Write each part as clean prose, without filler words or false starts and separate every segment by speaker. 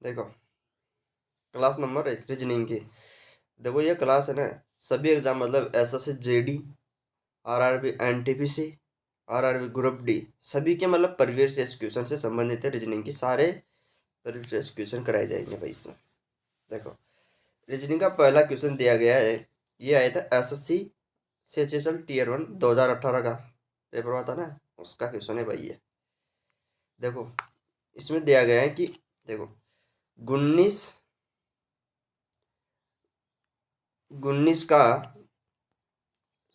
Speaker 1: देखो, class number 1 reasoning की। देखो ये क्लास है ना, सभी एग्जाम मतलब SSC JD, RRB NTPC, RRB group D, सभी के मतलब प्रीवियस क्वेश्चन से संबंधित है रीजनिंग की, सारे प्रीवियस क्वेश्चन कराए जाएंगे भाई इसमें। देखो, रीजनिंग का पहला क्वेश्चन दिया गया है, ये आया था एसएससी सीएचएसएल टीयर 1 2018 का पेपर हुआ था ना, उसका क्वेश्चन है भाई ये। देखो, इसमें दिया गया है कि देखो, गुन्नीस गुन्नीस का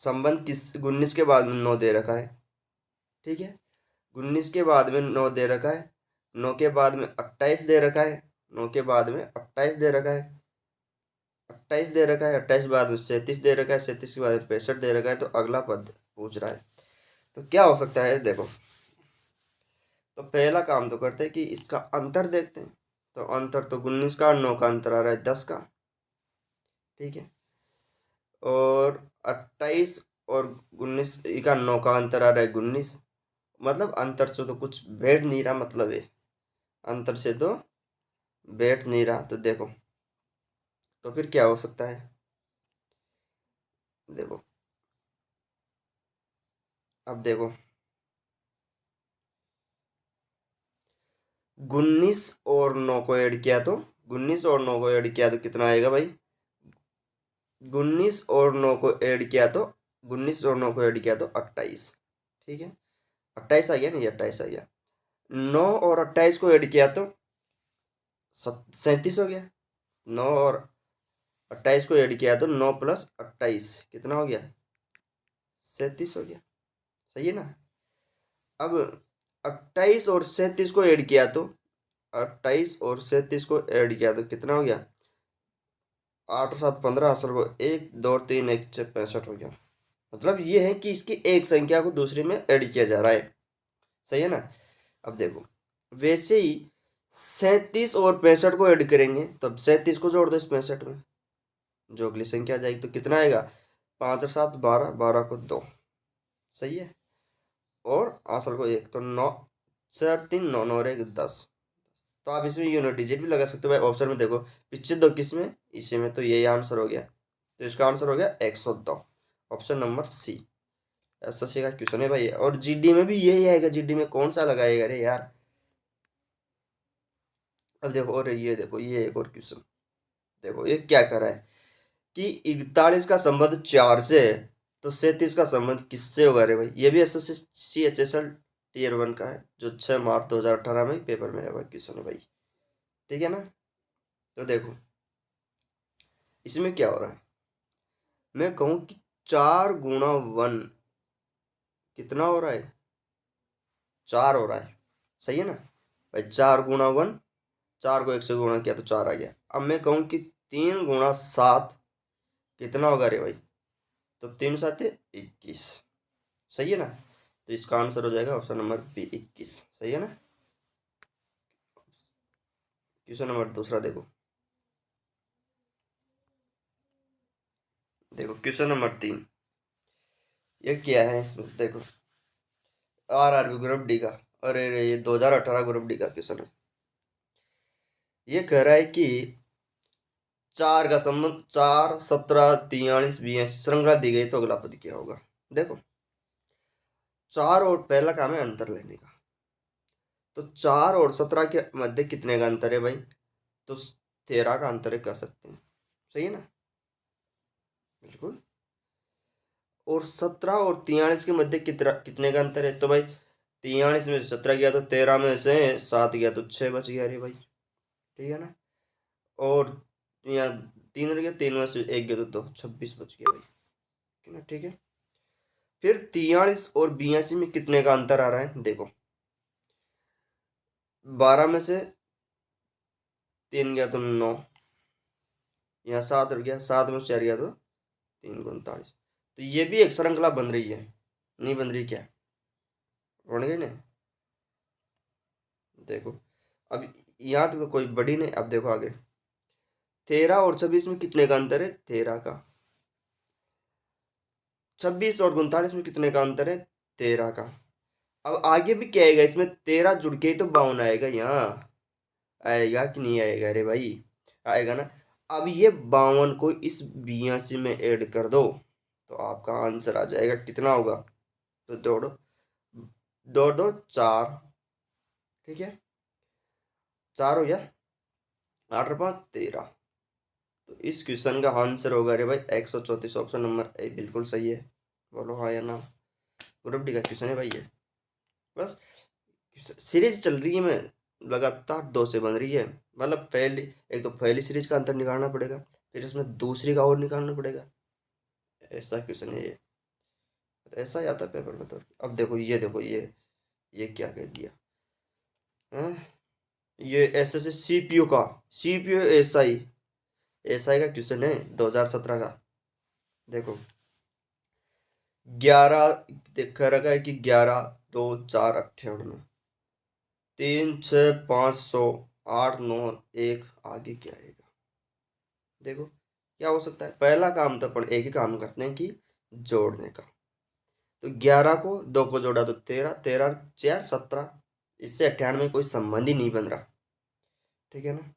Speaker 1: संबंध किस, गुन्नीस के बाद में 9 दे रखा है, ठीक है। 19 के बाद में 9 दे रखा है, 9 के बाद में 28 दे रखा है, 9 के बाद में 28 दे रखा है, 28 दे रखा है, 28 के बाद में 37 दे रखा है, 37 के बाद में 65 दे रखा है, तो अगला पद पूछ रहा है। तो क्या हो सकता है देखो, तो पहला काम तो करते हैं कि इसका अंतर देखते हैं। तो अंतर तो 19 का और 9 का अंतर आ रहा है 10 का, ठीक है। और 28 और 19 का 9 का अंतर आ रहा है 19, मतलब अंतर से तो कुछ भेद नहीं रहा, मतलब है अंतर से तो बैठ नहीं रहा। तो देखो, तो फिर क्या हो सकता है, देखो, अब देखो, 19 और 9 को ऐड किया तो 19 और 9 को ऐड किया तो कितना आएगा भाई, 19 और 9 को ऐड किया तो 19 और 9 को ऐड किया तो 28, ठीक है। 28 आ गया नहीं, 28 आ गया। 9 और 28 को ऐड किया तो 37 हो गया। 9 और 28 को ऐड किया तो 9 प्लस 28 कितना हो गया, 37 हो गया, सही है ना। अब 28 और 37 को ऐड किया तो 28 और 37 को ऐड किया तो कितना हो गया, 8 और 7 15, असल को 1 2 3 1 6 65 हो गया। मतलब ये है कि इसकी एक संख्या को दूसरे में ऐड किया जा रहा है, सही है ना। अब देखो, वैसे ही 37 और 65 को ऐड करेंगे तो अब 37 को जोड़ दो इस 65 में, जो अगली संख्या आ जाएगी तो कितना आएगा, 5 और 7 12, 12 को 2, सही है। और असल को 1, तो 9 4 3 9 9 और 1 10। तो आप इसमें यूनिट डिजिट भी लगा सकते हो भाई, ऑप्शन में देखो पीछे दो किस में, इसी में, तो यही आंसर हो गया। तो इसका आंसर हो गया 102, ऑप्शन नंबर सी। एसएससी का क्वेश्चन है भाई, और जीडी में भी यही आएगा, जीडी में कौन सा लगाएगा रे यार। अब देखो, और ये देखो, ये एक और क्वेश्चन देखो, ये क्या कर रहा है कि 41 का संबंध 4 से है, तो 37 का संबंध किससे होगा रे भाई। ये भी एसएससी सीएचएसएल टीयर 1 का है, जो 6 मार्च 2018 में पेपर में आया क्वेश्चन है भाई, ठीक है ना। तो देखो, इसमें क्या हो रहा है, मैं कहूँ कि 4 गुणा 1 कितना हो रहा है, 4 हो रहा है, सही है ना भाई। 4 गुणा 1, 4 को 1 से गुणा किया तो 4 आ गया। अब मैं कहूँ कि 3 गुणा 7 कितना होगा रे भाई, तो 3 7 21, सही है ना। तो इसका आंसर हो जाएगा ऑप्शन नंबर बी 21, सही है ना। क्वेश्चन नंबर दूसरा देखो, देखो क्वेश्चन नंबर 3, ये क्या है इसमें देखो, आरआरबी ग्रुप डी का, अरे रे ये 2018 ग्रुप डी का क्वेश्चन है। ये कह रहा है कि 4 का संबंध 4 17 43 42 श्रृंखला दी गई तो अगला पद क्या होगा। देखो, 4 और पहला काम है अंतर लेने का, तो 4 और 17 के मध्य कितने का अंतर है भाई, तो 13 का अंतर है, कह सकते हैं, सही है ना, बिल्कुल। और 17 और 43 के मध्य कितना, कितने का अंतर है, तो भाई 43 में से 17 गया तो 13 में से 7 गया तो 6 बच गया रे भाई, ठीक है ना। और यहाँ 3 रह गया, 3 में से 1 गया तो 2, 26 बच गया भाई, ठीक है ना, ठीक है। फिर 43 और 82 में कितने का अंतर आ रहा है, देखो 12 में से 3 गया तो 9, यहाँ 7 रह गया, 7 में से 4 गया तो 3 39। तो ये भी एक श्रृंखला बन रही है, नहीं बन रही क्या, बन गई ना। देखो, अब यहाँ तक तो कोई बड़ी नहीं, अब देखो आगे, 13 और 26 में कितने का अंतर है, 13 का। 26 और 39 में कितने का अंतर है, 13 का। अब आगे भी क्या आएगा इसमें, 13 जुड़ के ही तो 52 आएगा यहाँ, आएगा कि नहीं आएगा? अरे भाई आएगा ना। अब ये 52 को इस 82 में ऐड कर दो तो आपका आंसर आ जाएगा, कितना होगा? तो जोड़ो, जोड़ दो 4, ठीक है, 4 हो गया, 8 और 5 13। तो इस क्वेश्चन का आंसर होगा अरे भाई 134, ऑप्शन नंबर ए बिल्कुल सही है। बोलो हाँ या ना? ग्रुप डी का क्वेश्चन है भाई ये। बस सीरीज चल रही है, मैं लगातार 2 से बन रही है, मतलब पहली, एक तो पहली सीरीज का अंतर निकालना पड़ेगा, फिर इसमें दूसरी का और निकालना पड़ेगा। ऐसा क्वेश्चन है ये, ऐसा ही आता है पेपर में। तो अब देखो ये, देखो ये क्या कह दिया हैं? ये एस एस सीपीयू का, सीपीयू एसआई का क्वेश्चन है 2017 का। देखो 11 देखा रखा है कि 11 2 4 98, 3 6 500, 8 9 1, आगे क्या आएगा? देखो क्या हो सकता है। पहला काम तो अपन एक ही काम करते हैं कि जोड़ने का। तो 11 को 2 को जोड़ा तो 13, 13 4 17, इससे 98 में कोई संबंध ही नहीं बन रहा, ठीक है ना,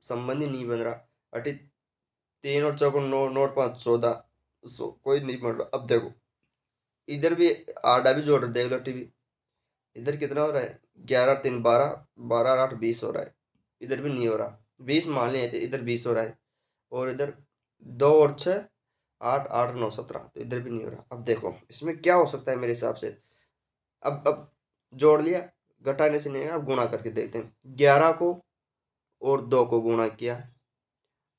Speaker 1: संबंध ही नहीं बन रहा। अटी 3 और 4 9, 9 और 5 14, कोई नहीं बन रहा। अब देखो इधर भी आधा भी जोड़, देख लो टीवी, इधर कितना हो रहा है? 11 और 3 12, 12 और 8 20 हो रहा है। इधर भी नहीं हो रहा, 20 मान लिए थे, इधर 20 हो रहा है। और इधर 2 और 6 8, 8 और 9 17, तो इधर भी नहीं हो रहा। अब देखो इसमें क्या हो सकता है मेरे हिसाब से। अब जोड़ लिया, घटाने से नहीं है, अब गुणा करके देखते हैं। 11 को और 2 को गुणा किया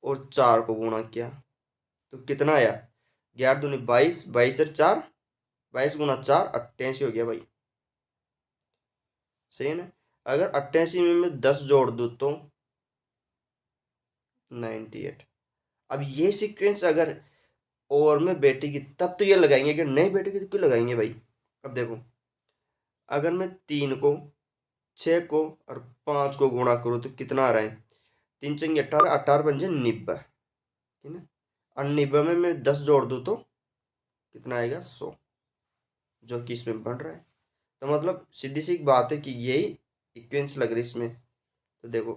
Speaker 1: और 4 को गुणा किया तो कितना आया? 11 दूनी 22, 22 और 4, 22 गुना 4 88 हो गया भाई, सही है ना? अगर 88 में मैं 10 जोड़ दूँ तो 98। अब ये सीक्वेंस अगर और में बैठेगी तब तो ये लगाएंगे, कि नहीं बैठेगी तो क्यों लगाएंगे भाई? अब देखो अगर मैं 3 को, 6 को और 5 को गुणा करूँ तो कितना आ रहा है? 3 चंगे 18, 18 बन जाए 90, ठीक है। और 90 में मैं 10 जोड़ दूँ तो कितना आएगा? 100, जो कि इसमें बन रहा है। तो मतलब सीधी सी बात है कि यही इक्वेंस लग रही है इसमें। तो देखो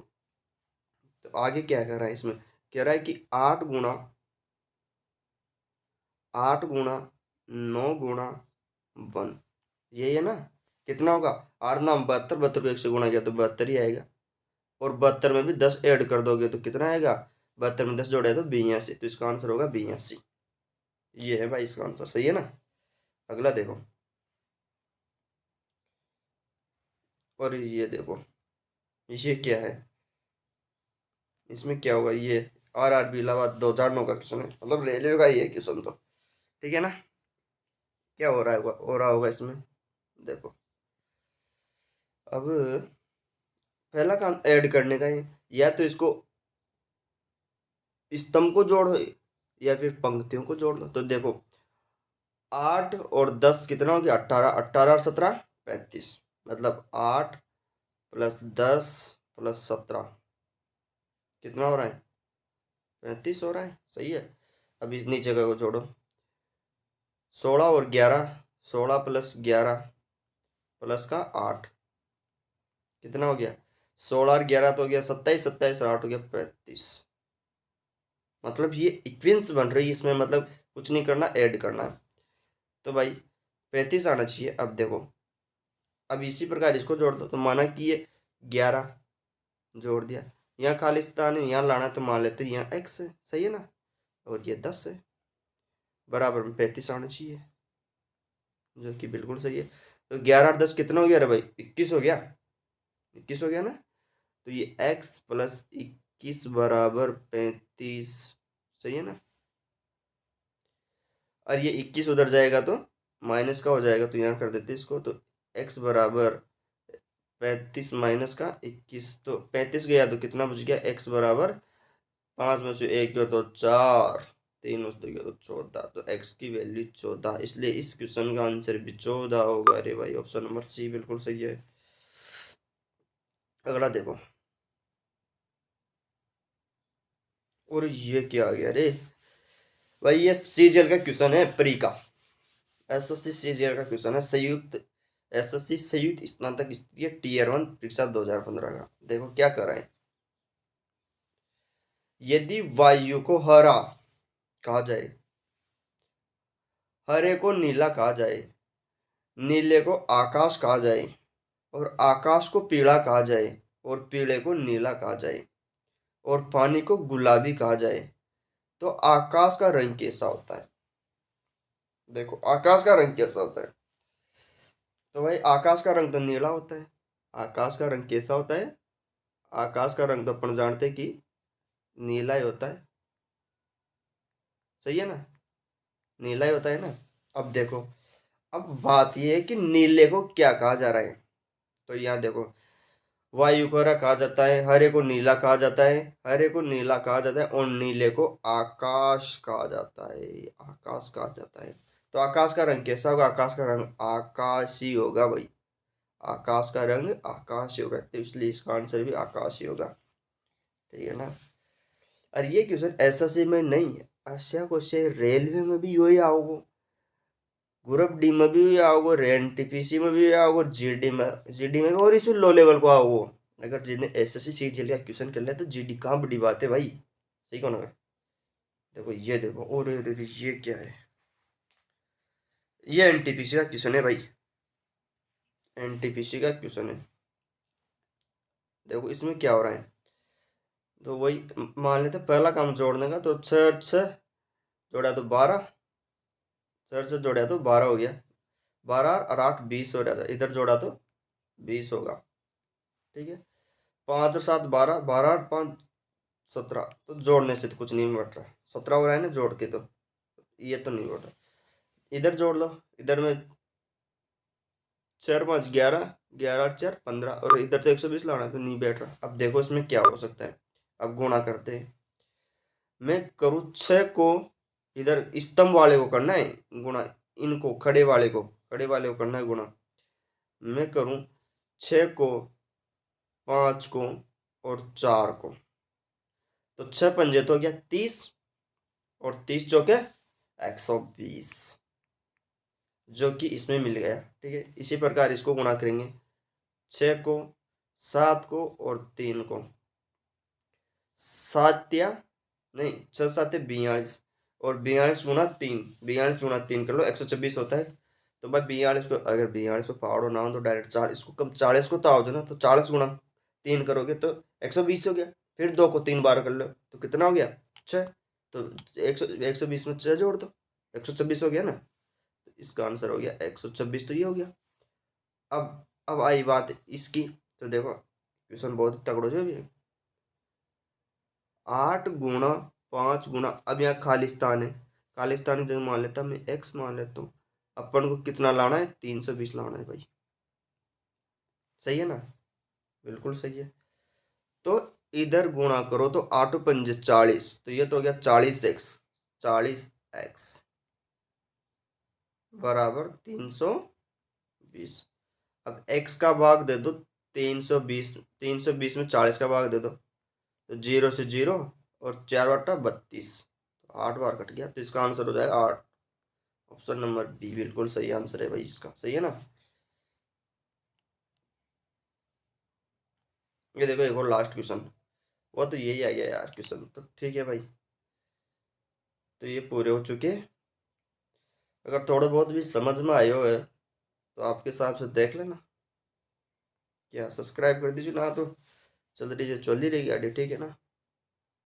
Speaker 1: तो आगे क्या कर रहा है इसमें, कह रहा है कि 8 गुणा 9 गुणा 1, यही है ना? कितना होगा? 8 नाम 72, 72 को 1 से गुणा किया तो 72 ही आएगा। और 72 में भी 10 ऐड कर दोगे तो कितना आएगा? 72 में 10 जोड़े तो 82, तो इसका आंसर होगा 82। ये है भाई इसका आंसर, सही है ना? अगला देखो, और ये देखो ये क्या है, इसमें क्या होगा? ये RRB इलाहाबाद 2009 का क्वेश्चन है, मतलब रेलवे का ही है क्वेश्चन तो, ठीक है ना? क्या हो रहा होगा इसमें, देखो अब पहला काम ऐड करने का है, या तो इसको स्तंभ को जोड़ो या फिर पंक्तियों को जोड़ दो। तो देखो 8 और 10 कितना हो गया? 18, 18 और 17 35, मतलब 8 प्लस 10 प्लस 17 कितना हो रहा है? 35 हो रहा है, सही है। अब इस नीचे का को जोड़ो, 16 और 11, 16 प्लस 11 प्लस का 8 कितना हो गया? 16 और 11 तो हो गया 27, 27 और 8 हो गया 35। मतलब ये इक्वेंस बन रही है इसमें, मतलब कुछ नहीं करना, ऐड करना है। तो भाई 35 आना चाहिए। अब देखो अब इसी प्रकार इसको जोड़ दो, तो माना कि ये 11 जोड़ दिया, यहाँ खालिस्तान है, यहाँ लाना, तो मान लेते हैं यहाँ x है, सही है ना? और ये 10 है, बराबर में 35 आना चाहिए, जो कि बिल्कुल सही है। तो 11 और 10 कितना हो गया? अरे भाई 21 हो गया, 21 हो गया ना? तो ये x प्लस 21 बराबर 35, सही है ना? और ये 21 उधर जाएगा तो माइनस का हो जाएगा, तो यहाँ कर देते इसको। तो x बराबर 35 माइनस का 21, तो 35 गया तो कितना बच गया? x बराबर 5 में से 1 गया तो 4, 3 में से गया तो 14, तो x की वैल्यू 14, इसलिए इस क्वेश्चन का आंसर भी 14 होगा। अरे भाई ऑप्शन नंबर सी बिल्कुल सही है। अगला देखो, और ये क्या आ गया? अरे भाई ये सीजीएल का क्वेश्चन है, प्री का, एसएससी सीजीएल का क्वेश्चन है, संयुक्त एसएससी संयुक्त स्नातक स्तरीय टीयर 1 परीक्षा 2015 का। देखो क्या कर रहे हैं। यदि वायु को हरा कहा जाए, हरे को नीला कहा जाए, नीले को आकाश कहा जाए, और आकाश को पीला कहा जाए, और पीले को नीला कहा जाए, और पानी को गुलाबी कहा जाए, तो आकाश का रंग कैसा होता है? देखो आकाश का रंग कैसा होता है? तो भाई आकाश का रंग तो नीला होता है। आकाश का रंग कैसा होता है? आकाश का रंग तो अपन जानते हैं कि नीला ही होता है। सही है ना? नीला ही होता है ना। अब देखो, अब बात यह है कि नीले को क्या कहा जा रहा है। तो यहाँ देखो, वायु को हरा कहा जाता है, हरे को नीला कहा जाता है, हरे को नीला कहा जाता है, और नीले को आकाश कहा जाता है। आकाश कहा जाता है। तो आकाश का रंग कैसा होगा? आकाश का रंग आकाशी होगा भाई। आकाश का रंग आकाशी होगा, तो इसलिए इसका आंसर भी आकाशी होगा। ठीक है ना? और ये क्वेश्चन एसएससी में नहीं है, ऐसा क्वेश्चन रेलवे में भी यही आओगे, ग्रुप डी में भी आओगे, एनटीपीसी में भी आओगे, जीडी में भी, और इसमें लो लेवल को आओगे। अगर जिन्हें एसएससी सीजीएल का क्वेश्चन कर लिया तो जीडी कहाँ बड़ी बात है भाई। सही कौन है? देखो ये देखो, और ये क्या है? ये एनटीपीसी का क्वेश्चन है भाई। एनटीपीसी का क्वेश्चन है। देखो इसमें क्या हो रहा है। तो वही मान लेते पहला काम जोड़ने का, तो 6 6 जोड़ा तो 12, 6 से जोड़ा तो 12 हो गया, 12 और 8 20 हो रहा था, इधर जोड़ा तो 20 होगा। ठीक है। 5 और 7 12, 12 और 5 17, तो जोड़ने से तो कुछ नहीं बढ़ रहा। 17 हो रहा है ना जोड़ के, तो ये तो नहीं बढ़ रहा। इधर जोड़ लो, इधर में 4 5 11, 11 और 4 15, और इधर तो 120 लाना है, तो नहीं बैठ रहा। अब देखो इसमें क्या हो सकता है। अब गुणा करते हैं। मैं करूँ 6 को, इधर स्तंभ वाले को करना है गुणा, इनको खड़े वाले को करना है गुणा। मैं करूँ 6 को, 5 को, और 4 को, तो 6 पंजे तो हो गया 30, और 30 चौके 120, जो कि इसमें मिल गया। ठीक है। इसी प्रकार इसको गुणा करेंगे, 6 को, 7 को, और 3 को। 7 या नहीं, 6 7 42, और 42 गुणा 3 कर लो, 126 होता है। तो भाई 42 को, अगर 42 को पहाड़ो ना हो तो डायरेक्ट 40 को, कम 40 को तो आओ जो ना, तो 40 गुणा 3 करोगे तो 120 हो गया। फिर 2 को 3 बार कर लो तो कितना हो गया? 6। तो 120 में 6 जोड़ दो, 126 हो गया ना। तो इसका आंसर हो गया 126, तो ये हो गया। अब आई बात इसकी। तो देखो क्वेश्चन बहुत तगड़ो जो भी 8 गुणा 5 गुणा, अब यहाँ खालिस्तान है, खालिस्तानी जगह मान लेता मैं x मान लेता हूँ। अपन को कितना लाना है? 320 लाना है भाई। सही है ना? बिल्कुल सही है। तो इधर गुणा करो तो 8 पंजे 40, तो ये तो हो गया 40x, 40x बराबर 320। अब x का भाग दे दो 320, 320 में 40 का भाग दे दो, तो 0 से 0, और 4/32, 8 बार कट गया, तो इसका आंसर हो जाएगा 8। ऑप्शन नंबर बी बिल्कुल सही आंसर है भाई इसका। सही है ना? ये देखो एक और लास्ट क्वेश्चन, वो तो यही आ गया यार क्वेश्चन, तो ठीक है भाई। तो ये पूरे हो चुके। अगर थोड़ा बहुत भी समझ में आयो है तो आपके हिसाब से देख लेना, क्या सब्सक्राइब कर दीजिए ना, तो चल रही है, चल ही रहेगी गाड़ी। ठीक है ना?